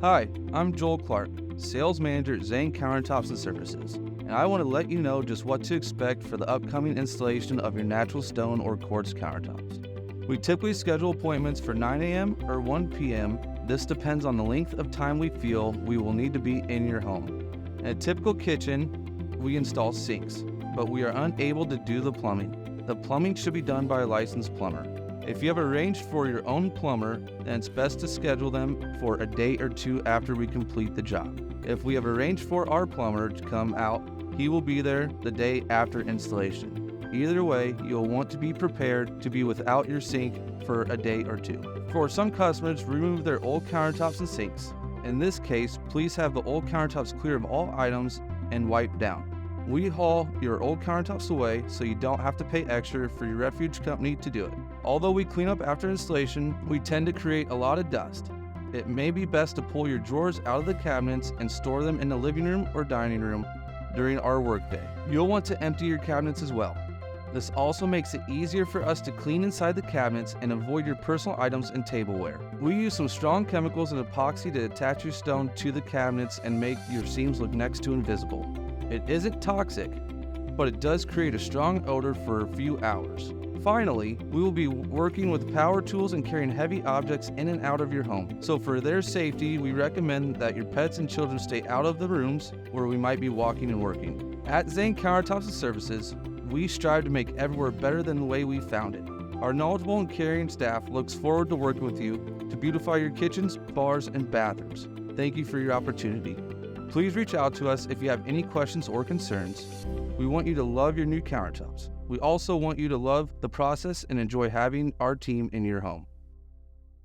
Hi, I'm Joel Clark, Sales Manager at Zane Countertops and Surfaces, and I want to let you know just what to expect for the upcoming installation of your natural stone or quartz countertops. We typically schedule appointments for 9 a.m. or 1 p.m. This depends on the length of time we feel we will need to be in your home. In a typical kitchen, we install sinks, but we are unable to do the plumbing. The plumbing should be done by a licensed plumber. If you have arranged for your own plumber, then it's best to schedule them for a day or two after we complete the job. If we have arranged for our plumber to come out, he will be there the day after installation. Either way, you'll want to be prepared to be without your sink for a day or two. For some customers, remove their old countertops and sinks. In this case, please have the old countertops clear of all items and wiped down. We haul your old countertops away so you don't have to pay extra for your refuge company to do it. Although we clean up after installation, we tend to create a lot of dust. It may be best to pull your drawers out of the cabinets and store them in the living room or dining room during our workday. You'll want to empty your cabinets as well. This also makes it easier for us to clean inside the cabinets and avoid your personal items and tableware. We use some strong chemicals and epoxy to attach your stone to the cabinets and make your seams look next to invisible. It isn't toxic, but it does create a strong odor for a few hours. Finally, we will be working with power tools and carrying heavy objects in and out of your home. So for their safety, we recommend that your pets and children stay out of the rooms where we might be walking and working. At Zane Countertops and Services, we strive to make everywhere better than the way we found it. Our knowledgeable and caring staff looks forward to working with you to beautify your kitchens, bars, and bathrooms. Thank you for your opportunity. Please reach out to us if you have any questions or concerns. We want you to love your new countertops. We also want you to love the process and enjoy having our team in your home.